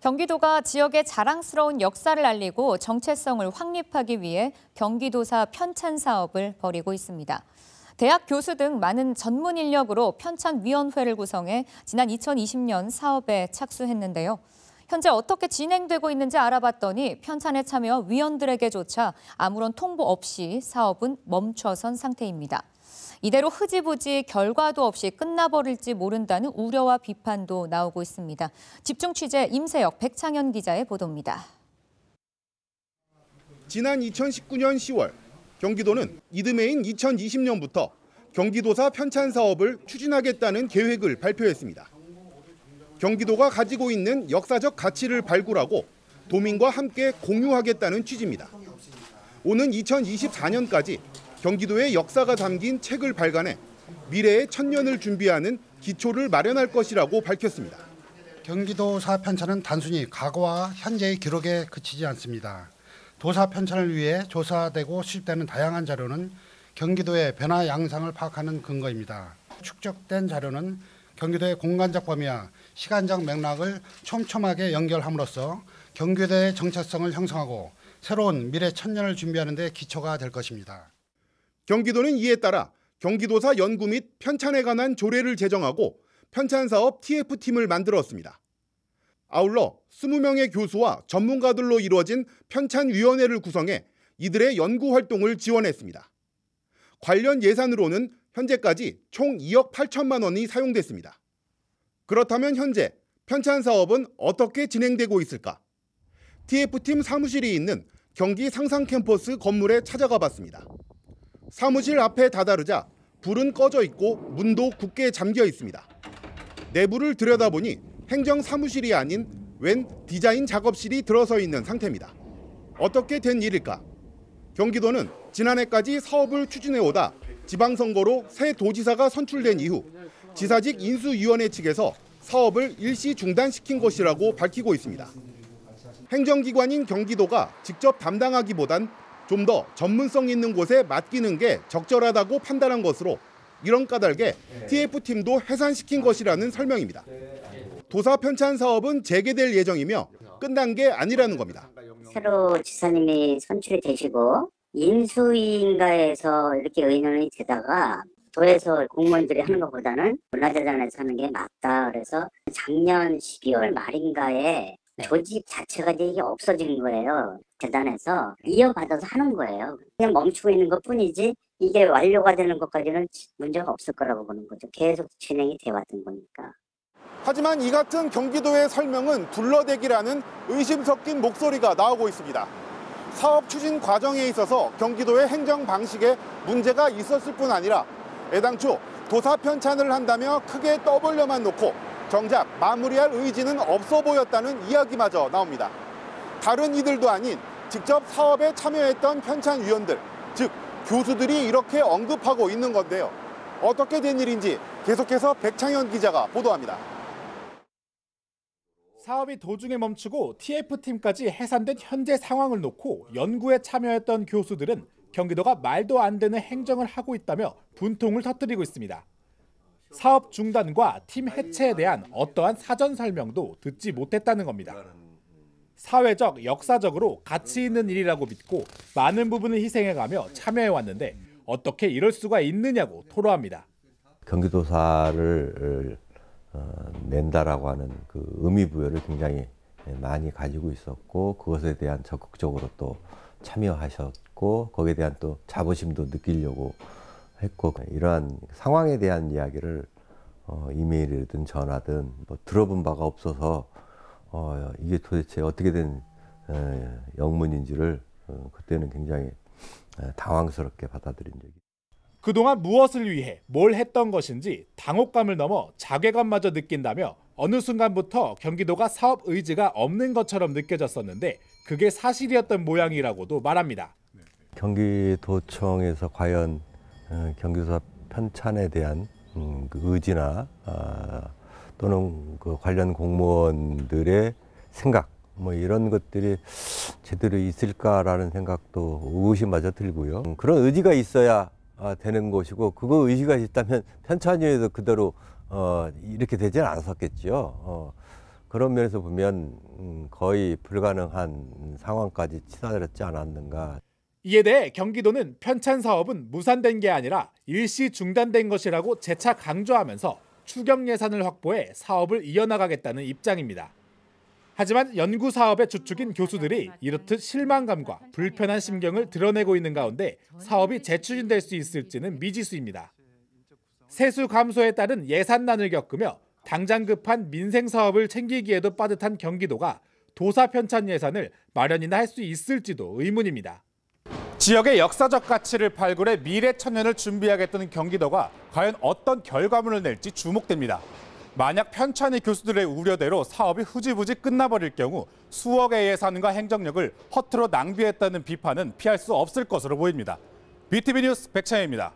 경기도가 지역의 자랑스러운 역사를 알리고 정체성을 확립하기 위해 경기도사 편찬 사업을 벌이고 있습니다. 대학 교수 등 많은 전문 인력으로 편찬위원회를 구성해 지난 2020년 사업에 착수했는데요. 현재 어떻게 진행되고 있는지 알아봤더니 편찬에 참여 위원들에게조차 아무런 통보 없이 사업은 멈춰선 상태입니다. 이대로 흐지부지 결과도 없이 끝나버릴지 모른다는 우려와 비판도 나오고 있습니다. 집중 취재 임세혁, 백창현 기자의 보도입니다. 지난 2019년 10월 경기도는 이듬해인 2020년부터 경기도사 편찬 사업을 추진하겠다는 계획을 발표했습니다. 경기도가 가지고 있는 역사적 가치를 발굴하고 도민과 함께 공유하겠다는 취지입니다. 오는 2024년까지 경기도의 역사가 담긴 책을 발간해 미래의 천년을 준비하는 기초를 마련할 것이라고 밝혔습니다. 경기도사 편찬은 단순히 과거와 현재의 기록에 그치지 않습니다. 도사 편찬을 위해 조사되고 수집되는 다양한 자료는 경기도의 변화 양상을 파악하는 근거입니다. 축적된 자료는 경기도의 공간적 범위와 시간적 맥락을 촘촘하게 연결함으로써 경기도의 정체성을 형성하고 새로운 미래 천년을 준비하는 데 기초가 될 것입니다. 경기도는 이에 따라 경기도사 연구 및 편찬에 관한 조례를 제정하고 편찬사업 TF팀을 만들었습니다. 아울러 20명의 교수와 전문가들로 이루어진 편찬위원회를 구성해 이들의 연구 활동을 지원했습니다. 관련 예산으로는 현재까지 총 2억 8천만 원이 사용됐습니다. 그렇다면 현재 편찬사업은 어떻게 진행되고 있을까? TF팀 사무실이 있는 경기 상상캠퍼스 건물에 찾아가 봤습니다. 사무실 앞에 다다르자 불은 꺼져 있고 문도 굳게 잠겨 있습니다. 내부를 들여다보니 행정 사무실이 아닌 웬 디자인 작업실이 들어서 있는 상태입니다. 어떻게 된 일일까? 경기도는 지난해까지 사업을 추진해오다 지방선거로 새 도지사가 선출된 이후 지사직 인수위원회 측에서 사업을 일시 중단시킨 것이라고 밝히고 있습니다. 행정기관인 경기도가 직접 담당하기보단 좀 더 전문성 있는 곳에 맡기는 게 적절하다고 판단한 것으로 이런 까닭에 TF팀도 해산시킨 것이라는 설명입니다. 도사 편찬 사업은 재개될 예정이며 끝난 게 아니라는 겁니다. 새로 지사님이 선출이 되시고 인수위인가에서 이렇게 의논이 되다가 도에서 공무원들이 하는 것보다는 문화재단에서 하는 게 맞다. 그래서 작년 12월 말인가에 조직 자체가 이게 없어진 거예요. 재단에서 이어받아서 하는 거예요. 그냥 멈추고 있는 것뿐이지 이게 완료가 되는 것까지는 문제가 없을 거라고 보는 거죠. 계속 진행이 돼왔던 거니까. 하지만 이 같은 경기도의 설명은 둘러대기라는 의심 섞인 목소리가 나오고 있습니다. 사업 추진 과정에 있어서 경기도의 행정 방식에 문제가 있었을 뿐 아니라 애당초 도사 편찬을 한다며 크게 떠벌려만 놓고 정작 마무리할 의지는 없어 보였다는 이야기마저 나옵니다. 다른 이들도 아닌 직접 사업에 참여했던 편찬위원들, 즉 교수들이 이렇게 언급하고 있는 건데요. 어떻게 된 일인지 계속해서 백창현 기자가 보도합니다. 사업이 도중에 멈추고 TF팀까지 해산된 현재 상황을 놓고 연구에 참여했던 교수들은 경기도가 말도 안 되는 행정을 하고 있다며 분통을 터뜨리고 있습니다. 사업 중단과 팀 해체에 대한 어떠한 사전 설명도 듣지 못했다는 겁니다. 사회적, 역사적으로 가치 있는 일이라고 믿고 많은 부분을 희생해가며 참여해왔는데 어떻게 이럴 수가 있느냐고 토로합니다. 경기도사를 낸다라고 하는 그 의미 부여를 굉장히 많이 가지고 있었고 그것에 대한 적극적으로 또 참여하셨고 거기에 대한 또 자부심도 느끼려고 했고 이러한 상황에 대한 이야기를 이메일이든 전화든 뭐 들어본 바가 없어서 이게 도대체 어떻게 된 영문인지를 그때는 굉장히 당황스럽게 받아들인 적이. 그동안 무엇을 위해 뭘 했던 것인지 당혹감을 넘어 자괴감마저 느낀다며 어느 순간부터 경기도가 사업 의지가 없는 것처럼 느껴졌었는데 그게 사실이었던 모양이라고도 말합니다. 경기도청에서 과연 경기도사 편찬에 대한 그 의지나 또는 그 관련 공무원들의 생각 뭐 이런 것들이 제대로 있을까라는 생각도 의구심마저 들고요. 그런 의지가 있어야 되는 것이고 그거 의지가 있다면 편찬위에도 그대로 이렇게 되지는 않았었겠죠. 그런 면에서 보면 거의 불가능한 상황까지 치달았지 않았는가. 이에 대해 경기도는 편찬 사업은 무산된 게 아니라 일시 중단된 것이라고 재차 강조하면서 추경 예산을 확보해 사업을 이어나가겠다는 입장입니다. 하지만 연구 사업의 주축인 교수들이 이렇듯 실망감과 불편한 심경을 드러내고 있는 가운데 사업이 재추진될 수 있을지는 미지수입니다. 세수 감소에 따른 예산난을 겪으며 당장 급한 민생 사업을 챙기기에도 빠듯한 경기도가 도사 편찬 예산을 마련이나 할 수 있을지도 의문입니다. 지역의 역사적 가치를 발굴해 미래 천년을 준비하겠다는 경기도가 과연 어떤 결과물을 낼지 주목됩니다. 만약 편찬이 교수들의 우려대로 사업이 흐지부지 끝나버릴 경우 수억의 예산과 행정력을 허투루 낭비했다는 비판은 피할 수 없을 것으로 보입니다. BTV 뉴스 백찬혜입니다.